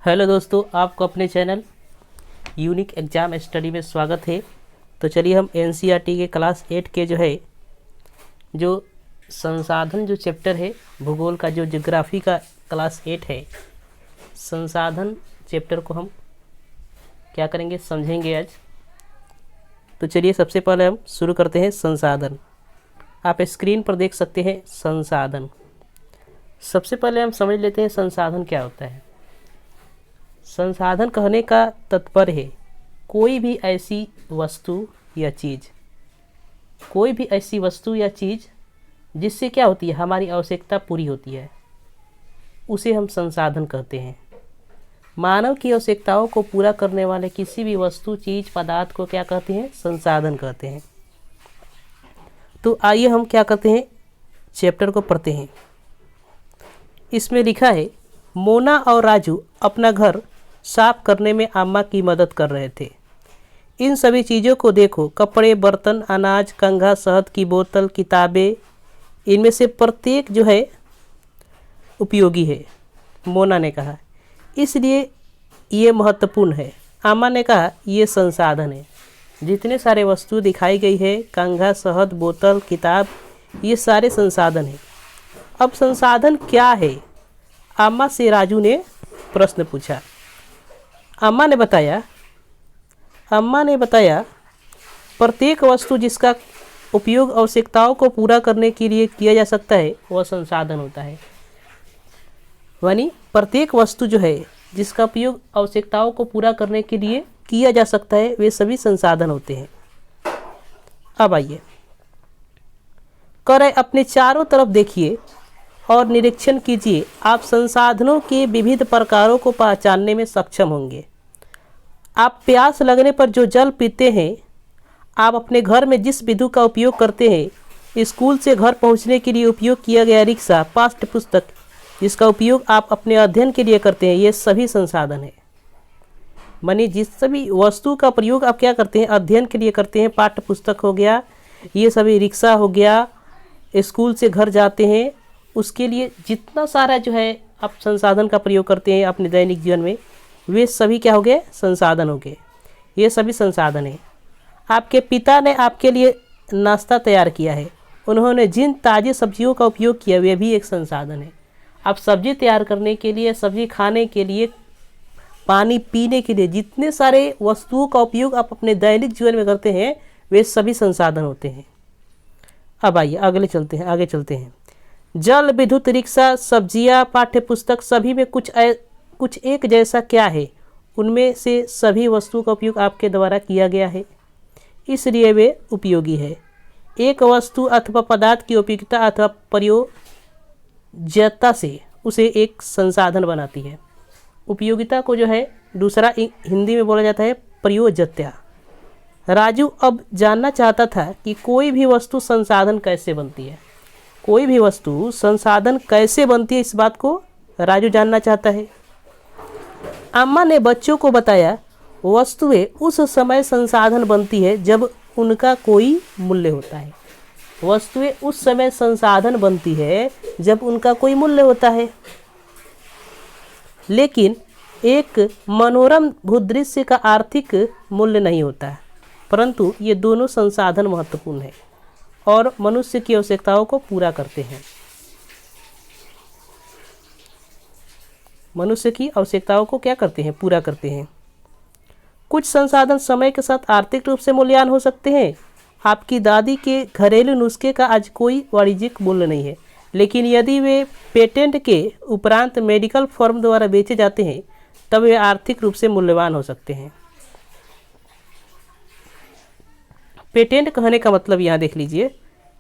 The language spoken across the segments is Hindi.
हेलो दोस्तों, आपको अपने चैनल यूनिक एग्ज़ाम स्टडी में स्वागत है। तो चलिए हम एनसीईआरटी के क्लास 8 के जो संसाधन जो चैप्टर है, भूगोल का जो ज्योग्राफी का क्लास 8 है, संसाधन चैप्टर को हम क्या करेंगे, समझेंगे आज। तो चलिए सबसे पहले हम शुरू करते हैं संसाधन। आप स्क्रीन पर देख सकते हैं संसाधन। सबसे पहले हम समझ लेते हैं संसाधन क्या होता है। संसाधन कहने का तात्पर्य है कोई भी ऐसी वस्तु या चीज़ जिससे क्या होती है, हमारी आवश्यकता पूरी होती है, उसे हम संसाधन कहते हैं। मानव की आवश्यकताओं को पूरा करने वाले किसी भी वस्तु, चीज़, पदार्थ को क्या कहते हैं, संसाधन कहते हैं। तो आइए हम क्या करते हैं, चैप्टर को पढ़ते हैं। इसमें लिखा है, मोना और राजू अपना घर साफ करने में अम्मा की मदद कर रहे थे। इन सभी चीज़ों को देखो, कपड़े, बर्तन, अनाज, कंघा, शहद की बोतल, किताबें, इनमें से प्रत्येक जो है उपयोगी है, मोना ने कहा, इसलिए ये महत्वपूर्ण है। अम्मा ने कहा, ये संसाधन है। जितने सारे वस्तु दिखाई गई है, कंघा, शहद, बोतल, किताब, ये सारे संसाधन हैं। अब संसाधन क्या है, अम्मा से राजू ने प्रश्न पूछा। अम्मा ने बताया प्रत्येक वस्तु जिसका उपयोग आवश्यकताओं को पूरा करने के लिए किया जा सकता है, वह संसाधन होता है। यानी प्रत्येक वस्तु जो है जिसका उपयोग आवश्यकताओं को पूरा करने के लिए किया जा सकता है, वे सभी संसाधन होते हैं। अब आइए, करें अपने चारों तरफ देखिए और निरीक्षण कीजिए। आप संसाधनों के विविध प्रकारों को पहचानने में सक्षम होंगे। आप प्यास लगने पर जो जल पीते हैं, आप अपने घर में जिस विद्युत का उपयोग करते हैं, स्कूल से घर पहुंचने के लिए उपयोग किया गया रिक्शा, पाठ्य पुस्तक जिसका उपयोग आप अपने अध्ययन के लिए करते हैं, ये सभी संसाधन हैं। माने जिस सभी वस्तु का प्रयोग आप क्या करते हैं, अध्ययन के लिए करते हैं, पाठ्य पुस्तक हो गया, ये सभी रिक्शा हो गया, स्कूल से घर जाते हैं, उसके लिए जितना सारा जो है आप संसाधन का प्रयोग करते हैं अपने दैनिक जीवन में, वे सभी क्या हो गए, संसाधन हो गए। ये सभी संसाधन हैं। आपके पिता ने आपके लिए नाश्ता तैयार किया है, उन्होंने जिन ताज़ी सब्जियों का उपयोग किया, वे भी एक संसाधन है। आप सब्जी तैयार करने के लिए, सब्जी खाने के लिए, पानी पीने के लिए, जितने सारे वस्तुओं का उपयोग आप अपने दैनिक जीवन में करते हैं, वे सभी संसाधन होते हैं। अब आइए आगे चलते हैं। जल, विद्युत, रिक्शा, सब्जियां, पाठ्य पुस्तक, सभी में कुछ एक जैसा क्या है, उनमें से सभी वस्तुओं का उपयोग आपके द्वारा किया गया है, इसलिए वे उपयोगी है। एक वस्तु अथवा पदार्थ की उपयोगिता अथवा प्रयोज्यता से उसे एक संसाधन बनाती है। उपयोगिता को जो है दूसरा हिंदी में बोला जाता है प्रयोज्यता। राजू अब जानना चाहता था कि कोई भी वस्तु संसाधन कैसे बनती है। कोई भी वस्तु संसाधन कैसे बनती है, इस बात को राजू जानना चाहता है। अम्मा ने बच्चों को बताया, वस्तुएं उस समय संसाधन बनती है जब उनका कोई मूल्य होता है। वस्तुएं उस समय संसाधन बनती है जब उनका कोई मूल्य होता है। लेकिन एक मनोरम भूदृश्य का आर्थिक मूल्य नहीं होता है, परंतु ये दोनों संसाधन महत्वपूर्ण है और मनुष्य की आवश्यकताओं को पूरा करते हैं। मनुष्य की आवश्यकताओं को क्या करते हैं, पूरा करते हैं। कुछ संसाधन समय के साथ आर्थिक रूप से मूल्यवान हो सकते हैं। आपकी दादी के घरेलू नुस्खे का आज कोई वाणिज्यिक मूल्य नहीं है, लेकिन यदि वे पेटेंट के उपरांत मेडिकल फर्म द्वारा बेचे जाते हैं, तब वे आर्थिक रूप से मूल्यवान हो सकते हैं। पेटेंट कहने का मतलब यहाँ देख लीजिए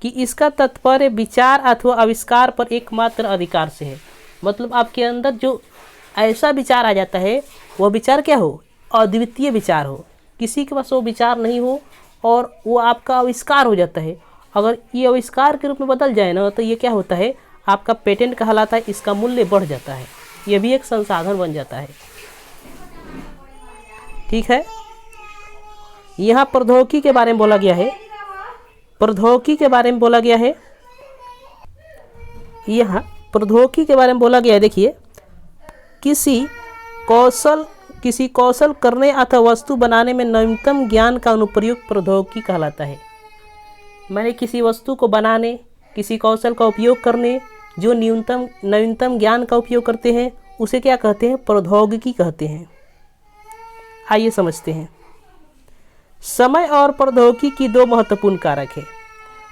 कि इसका तात्पर्य विचार अथवा आविष्कार पर एकमात्र अधिकार से है। मतलब आपके अंदर जो ऐसा विचार आ जाता है, वह विचार क्या हो, अद्वितीय विचार हो, किसी के पास वो विचार नहीं हो और वो आपका आविष्कार हो जाता है। अगर ये आविष्कार के रूप में बदल जाए ना, तो ये क्या होता है, आपका पेटेंट कहलाता है, इसका मूल्य बढ़ जाता है, ये भी एक संसाधन बन जाता है। ठीक है, यहाँ प्रौद्योगिकी के बारे में बोला गया है। यहाँ प्रौद्योगिकी के बारे में बोला गया है। देखिए, किसी कौशल किसी कौशल करने अथवा वस्तु बनाने में नवीनतम ज्ञान का अनुप्रयोग प्रौद्योगिकी कहलाता है। मैंने किसी वस्तु को बनाने, किसी कौशल का उपयोग करने, जो नवीनतम ज्ञान का उपयोग करते हैं उसे क्या कहते हैं? प्रौद्योगिकी कहते हैं। आइए समझते हैं। समय और प्रौद्योगिकी की दो महत्वपूर्ण कारक हैं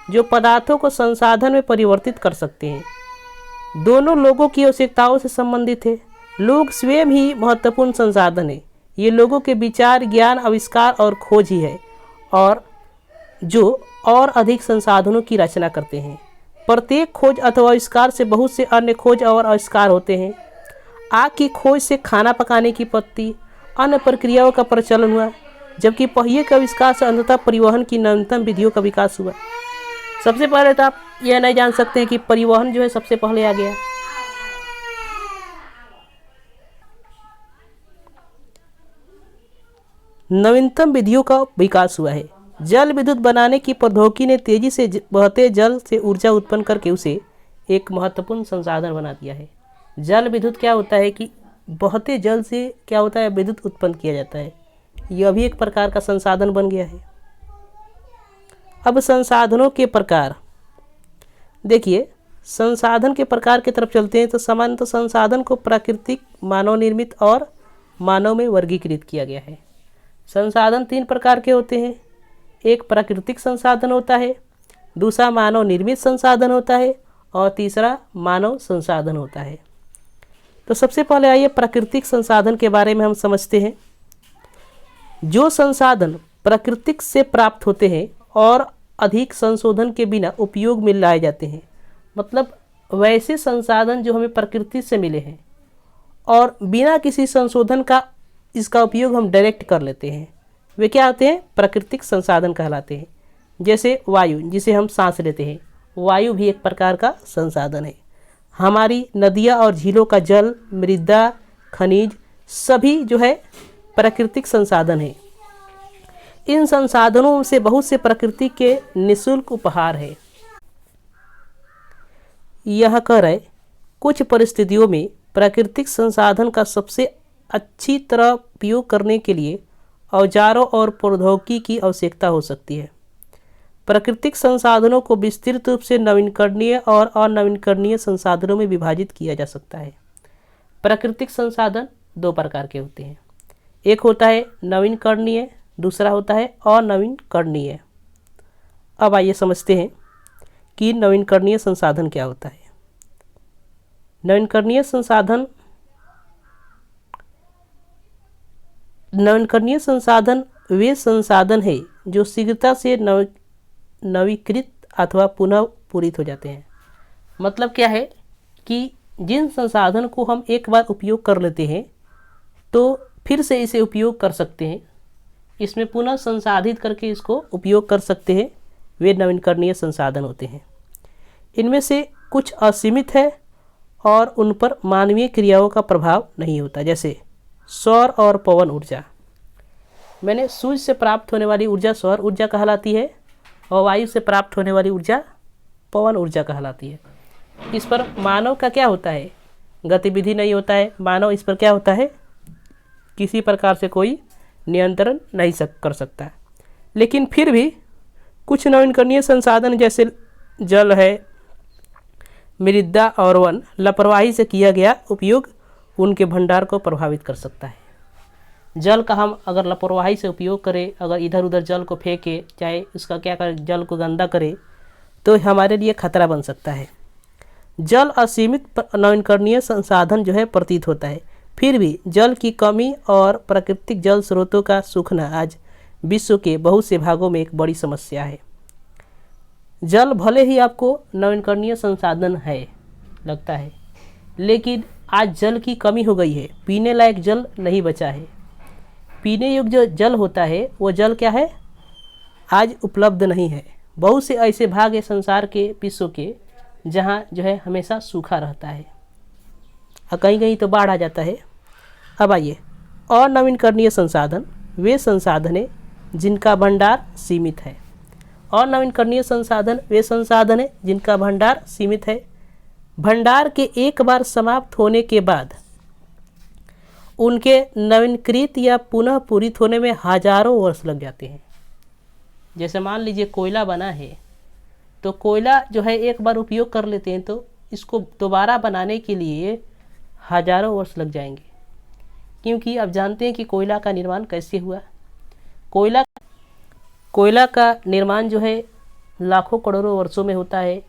जो पदार्थों को संसाधन में परिवर्तित कर सकते हैं। दोनों लोगों की आवश्यकताओं से संबंधित है। लोग स्वयं ही महत्वपूर्ण संसाधन है। ये लोगों के विचार, ज्ञान, आविष्कार और खोज ही है और जो और अधिक संसाधनों की रचना करते हैं। प्रत्येक खोज अथवा आविष्कार से बहुत से अन्य खोज और आविष्कार होते हैं। आग की खोज से खाना पकाने की पद्धति, अन्य प्रक्रियाओं का प्रचलन हुआ, जबकि पहिए के आविष्कार से अंततः परिवहन की नवीनतम विधियों का विकास हुआ। सबसे पहले तो आप यह नहीं जान सकते हैं कि परिवहन जो है सबसे पहले आ गया। नवीनतम विधियों का विकास हुआ है। जल विद्युत बनाने की प्रौद्योगिकी ने तेजी से बहते जल से ऊर्जा उत्पन्न करके उसे एक महत्वपूर्ण संसाधन बना दिया है। जल विद्युत क्या होता है कि बहते जल से क्या होता है? विद्युत उत्पन्न किया जाता है। यह भी एक प्रकार का संसाधन बन गया है। अब संसाधनों के प्रकार देखिए, संसाधन के प्रकार की तरफ चलते हैं तो सामान्यतः संसाधन को प्राकृतिक, मानव निर्मित और मानव में वर्गीकृत किया गया है। संसाधन तीन प्रकार के होते हैं। एक प्राकृतिक संसाधन होता है, दूसरा मानव निर्मित संसाधन होता है और तीसरा मानव संसाधन होता है। तो सबसे पहले आइए प्राकृतिक संसाधन के बारे में हम समझते हैं। जो संसाधन प्राकृतिक से प्राप्त होते हैं और अधिक संशोधन के बिना उपयोग में लाए जाते हैं, मतलब वैसे संसाधन जो हमें प्रकृति से मिले हैं और बिना किसी संशोधन का इसका उपयोग हम डायरेक्ट कर लेते हैं, वे क्या होते हैं? प्राकृतिक संसाधन कहलाते हैं। जैसे वायु, जिसे हम सांस लेते हैं, वायु भी एक प्रकार का संसाधन है। हमारी नदियाँ और झीलों का जल, मृदा, खनिज सभी जो है प्राकृतिक संसाधन है। इन संसाधनों से बहुत से प्रकृति के निःशुल्क उपहार है। यह कह रहे कुछ परिस्थितियों में प्राकृतिक संसाधन का सबसे अच्छी तरह उपयोग करने के लिए औजारों और प्रौद्योगिकी की आवश्यकता हो सकती है। प्राकृतिक संसाधनों को विस्तृत रूप से नवीकरणीय और अनवीकरणीय संसाधनों में विभाजित किया जा सकता है। प्राकृतिक संसाधन दो प्रकार के होते हैं। एक होता है नवीकरणीय, दूसरा होता है अनवीकरणीय। अब आइए समझते हैं कि नवीकरणीय संसाधन क्या होता है। नवीकरणीय संसाधन वे संसाधन है जो शीघ्रता से नवीकृत अथवा पुनः पूरित हो जाते हैं। मतलब क्या है कि जिन संसाधन को हम एक बार उपयोग कर लेते हैं तो फिर से इसे उपयोग कर सकते हैं, इसमें पुनः संसाधित करके इसको उपयोग कर सकते हैं, वे नवीकरणीय संसाधन होते हैं। इनमें से कुछ असीमित है और उन पर मानवीय क्रियाओं का प्रभाव नहीं होता, जैसे सौर और पवन ऊर्जा। मैंने सूर्य से प्राप्त होने वाली ऊर्जा सौर ऊर्जा कहलाती है और वायु से प्राप्त होने वाली ऊर्जा पवन ऊर्जा कहलाती है। इस पर मानव का क्या होता है? गतिविधि नहीं होता है। मानव इस पर क्या होता है? किसी प्रकार से कोई नियंत्रण नहीं कर सकता। लेकिन फिर भी कुछ नवीकरणीय संसाधन जैसे जल है, मृदा और वन लापरवाही से किया गया उपयोग उनके भंडार को प्रभावित कर सकता है। जल का हम अगर लापरवाही से उपयोग करें, अगर इधर उधर जल को फेंके, चाहे उसका क्या करें, जल को गंदा करें, तो हमारे लिए खतरा बन सकता है। जल असीमित नवीकरणीय संसाधन जो है प्रतीत होता है, फिर भी जल की कमी और प्राकृतिक जल स्रोतों का सूखना आज विश्व के बहुत से भागों में एक बड़ी समस्या है। जल भले ही आपको नवीकरणीय संसाधन है लगता है, लेकिन आज जल की कमी हो गई है। पीने लायक जल नहीं बचा है। पीने योग्य जो जल होता है वो जल क्या है? आज उपलब्ध नहीं है। बहुत से ऐसे भाग है संसार के, विश्व के, जहाँ जो है हमेशा सूखा रहता है और कहीं कहीं तो बाढ़ आ जाता है। अब आइए, अनवीकरणीय संसाधन वे संसाधन हैं जिनका भंडार सीमित है। अनवीकरणीय संसाधन वे संसाधन हैं जिनका भंडार सीमित है। भंडार के एक बार समाप्त होने के बाद उनके नवीनीकृत या पुनः पूरित होने में हजारों वर्ष लग जाते हैं। जैसे मान लीजिए कोयला बना है, तो कोयला जो है एक बार उपयोग कर लेते हैं तो इसको दोबारा बनाने के लिए हजारों वर्ष लग जाएंगे, क्योंकि अब जानते हैं कि कोयला का निर्माण कैसे हुआ। कोयला का निर्माण जो है लाखों करोड़ों वर्षों में होता है,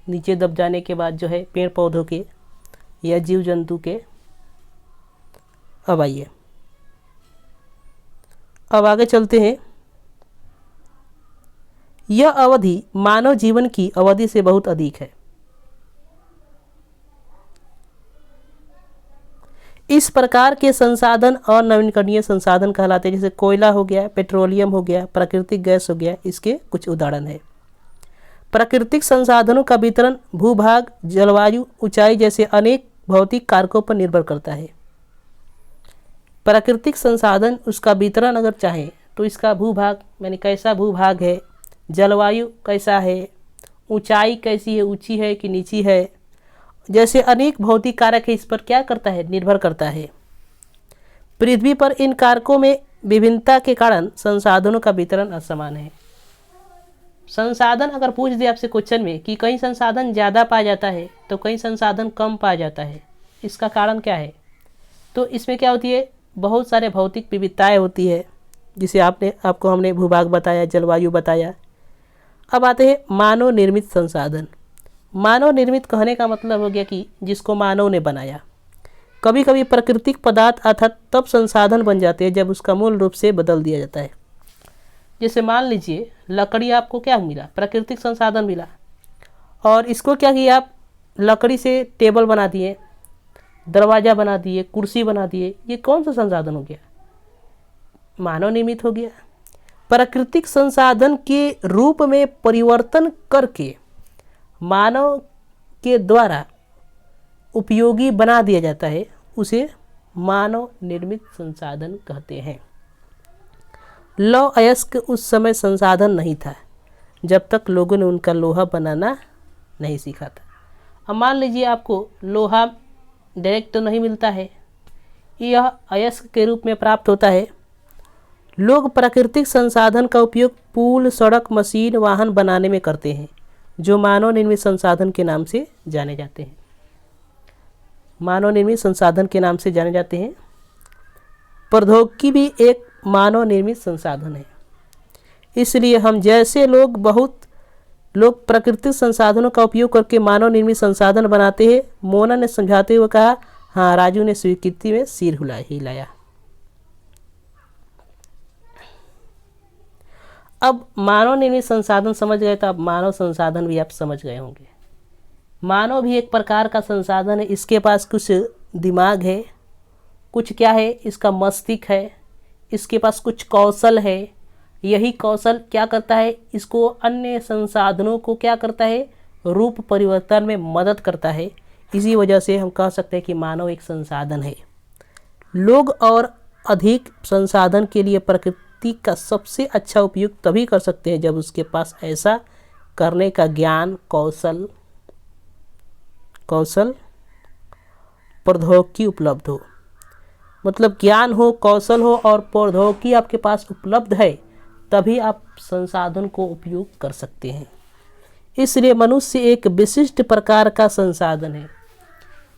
नीचे दब जाने के बाद जो है पेड़ पौधों के या जीव जंतु के। अब आइए, अब आगे चलते हैं। यह अवधि मानव जीवन की अवधि से बहुत अधिक है। इस प्रकार के संसाधन अनवीनकरणीय संसाधन कहलाते हैं। जैसे कोयला हो गया, पेट्रोलियम हो गया, प्राकृतिक गैस हो गया, इसके कुछ उदाहरण है। प्राकृतिक संसाधनों का वितरण भूभाग, जलवायु, ऊंचाई जैसे अनेक भौतिक कारकों पर निर्भर करता है। प्राकृतिक संसाधन, उसका वितरण अगर चाहे तो इसका भूभाग यानी कैसा भूभाग है, जलवायु कैसा है, ऊंचाई कैसी है, ऊंची है कि नीची है, जैसे अनेक भौतिक कारक है, इस पर क्या करता है, निर्भर करता है। पृथ्वी पर इन कारकों में विभिन्नता के कारण संसाधनों का वितरण असमान है। संसाधन अगर पूछ दे आपसे क्वेश्चन में कि कहीं संसाधन ज़्यादा पाया जाता है तो कहीं संसाधन कम पाया जाता है, इसका कारण क्या है? तो इसमें क्या होती है, बहुत सारे भौतिक विविधताएँ होती है, जिसे आपको हमने भूभाग बताया, जलवायु बताया। अब आते हैं मानव निर्मित संसाधन। मानव निर्मित कहने का मतलब हो गया कि जिसको मानव ने बनाया। कभी कभी प्राकृतिक पदार्थ अर्थात तब संसाधन बन जाते हैं जब उसका मूल रूप से बदल दिया जाता है। जैसे मान लीजिए लकड़ी आपको क्या मिला, प्राकृतिक संसाधन मिला, और इसको क्या किया आप, लकड़ी से टेबल बना दिए, दरवाज़ा बना दिए, कुर्सी बना दिए, ये कौन सा संसाधन हो गया, मानव निर्मित हो गया। प्राकृतिक संसाधन के रूप में परिवर्तन करके मानव के द्वारा उपयोगी बना दिया जाता है, उसे मानव निर्मित संसाधन कहते हैं। लौह अयस्क उस समय संसाधन नहीं था जब तक लोगों ने उनका लोहा बनाना नहीं सीखा था। अब मान लीजिए आपको लोहा डायरेक्ट तो नहीं मिलता है, यह अयस्क के रूप में प्राप्त होता है। लोग प्राकृतिक संसाधन का उपयोग पुल, सड़क, मशीन, वाहन बनाने में करते हैं, जो मानव निर्मित संसाधन के नाम से जाने जाते हैं। मानव निर्मित संसाधन के नाम से जाने जाते हैं। प्रौद्योगिकी भी एक मानव निर्मित संसाधन है। इसलिए हम जैसे लोग प्राकृतिक संसाधनों का उपयोग करके मानव निर्मित संसाधन बनाते हैं। मोना ने समझाते हुए कहा, हाँ। राजू ने स्वीकृति में सिर हिलाया। अब मानव निर्मित संसाधन समझ गए तो अब मानव संसाधन भी आप समझ गए होंगे। मानव भी एक प्रकार का संसाधन है। इसके पास कुछ दिमाग है, कुछ क्या है, इसका मस्तिष्क है, इसके पास कुछ कौशल है। यही कौशल क्या करता है, इसको अन्य संसाधनों को क्या करता है, रूप परिवर्तन में मदद करता है। इसी वजह से हम कह सकते हैं कि मानव एक संसाधन है। लोग और अधिक संसाधन के लिए प्रकृति का सबसे अच्छा उपयोग तभी कर सकते हैं जब उसके पास ऐसा करने का ज्ञान, कौशल प्रौद्योगिकी उपलब्ध हो। मतलब ज्ञान हो, कौशल हो और प्रौद्योगिकी आपके पास उपलब्ध है, तभी आप संसाधन को उपयोग कर सकते हैं। इसलिए मनुष्य एक विशिष्ट प्रकार का संसाधन है।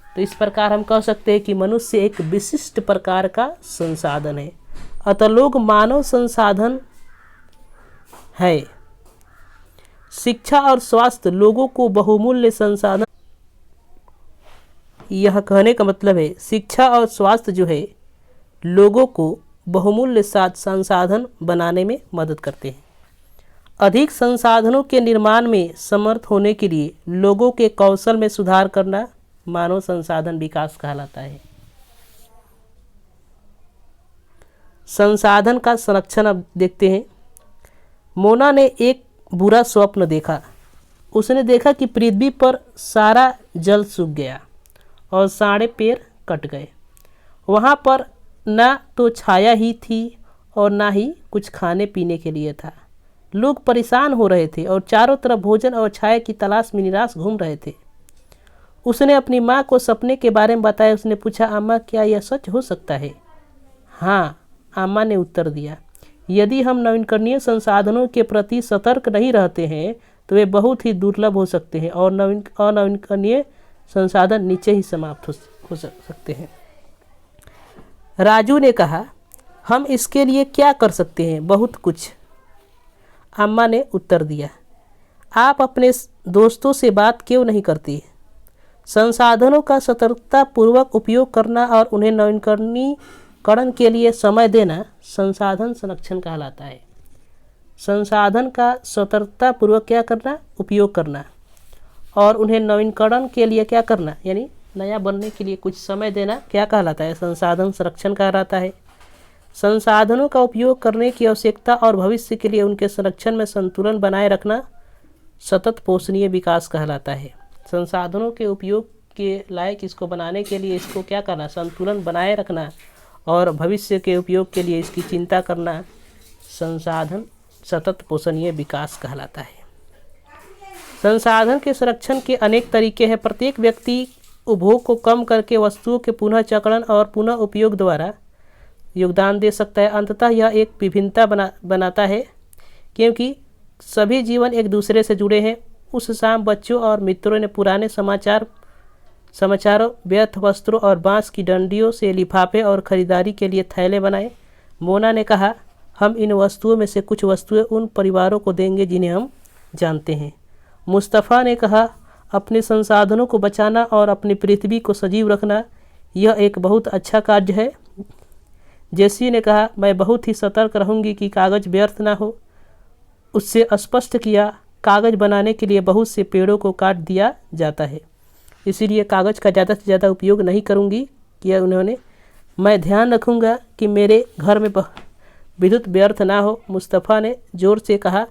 तो इस प्रकार हम कह सकते हैं कि मनुष्य एक विशिष्ट प्रकार का संसाधन है। अतः लोग मानव संसाधन है। शिक्षा और स्वास्थ्य लोगों को बहुमूल्य संसाधन, यह कहने का मतलब है शिक्षा और स्वास्थ्य जो है लोगों को बहुमूल्य संसाधन बनाने में मदद करते हैं। अधिक संसाधनों के निर्माण में समर्थ होने के लिए लोगों के कौशल में सुधार करना मानव संसाधन विकास कहलाता है। संसाधन का संरक्षण अब देखते हैं। मोना ने एक बुरा स्वप्न देखा। उसने देखा कि पृथ्वी पर सारा जल सूख गया और सारे पेड़ कट गए। वहाँ पर ना तो छाया ही थी और ना ही कुछ खाने पीने के लिए था। लोग परेशान हो रहे थे और चारों तरफ भोजन और छाया की तलाश में निराश घूम रहे थे। उसने अपनी माँ को सपने के बारे में बताया। उसने पूछा, अम्मा क्या यह सच हो सकता है हाँ, आमा ने उत्तर दिया। यदि हम नवीकरणीय संसाधनों के प्रति सतर्क नहीं रहते हैं तो वे बहुत ही दुर्लभ हो सकते हैं और अनवीकरणीय संसाधन नीचे ही समाप्त हो सकते हैं। राजू ने कहा, हम इसके लिए क्या कर सकते हैं? बहुत कुछ, अम्मा ने उत्तर दिया। आप अपने दोस्तों से बात क्यों नहीं करती? संसाधनों का सतर्कतापूर्वक उपयोग करना और उन्हें नवीकरणीकरण के लिए समय देना संसाधन संरक्षण कहलाता है। संसाधन का सतर्कतापूर्वक क्या करना? उपयोग करना, और उन्हें नवीकरण के लिए क्या करना, यानी नया बनने के लिए कुछ समय देना, क्या कहलाता है? संसाधन संरक्षण कहलाता है। संसाधनों का उपयोग करने की आवश्यकता और भविष्य के लिए उनके संरक्षण में संतुलन बनाए रखना सतत पोषणीय विकास कहलाता है। संसाधनों के उपयोग के लायक इसको बनाने के लिए इसको क्या करना? संतुलन बनाए रखना, और भविष्य के उपयोग के लिए इसकी चिंता करना संसाधन सतत पोषणीय विकास कहलाता है। संसाधन के संरक्षण के अनेक तरीके हैं। प्रत्येक व्यक्ति उपभोग को कम करके वस्तुओं के पुनः चक्रण और पुनः उपयोग द्वारा योगदान दे सकता है। अंततः यह एक विभिन्नता बनाता है, क्योंकि सभी जीवन एक दूसरे से जुड़े हैं। उस शाम बच्चों और मित्रों ने पुराने समाचारों, व्यर्थ वस्त्रों और बांस की डंडियों से लिफाफे और खरीदारी के लिए थैले बनाए। मोना ने कहा, हम इन वस्तुओं में से कुछ वस्तुएं उन परिवारों को देंगे जिन्हें हम जानते हैं। मुस्तफ़ा ने कहा, अपने संसाधनों को बचाना और अपनी पृथ्वी को सजीव रखना यह एक बहुत अच्छा कार्य है। जेसी ने कहा, मैं बहुत ही सतर्क रहूंगी कि कागज़ व्यर्थ ना हो। उससे स्पष्ट किया, कागज़ बनाने के लिए बहुत से पेड़ों को काट दिया जाता है, इसीलिए कागज़ का ज़्यादा से ज़्यादा उपयोग नहीं करूंगी, किया उन्होंने। मैं ध्यान रखूंगा कि मेरे घर में विद्युत व्यर्थ ना हो। मुस्तफ़ा ने ज़ोर से कहा,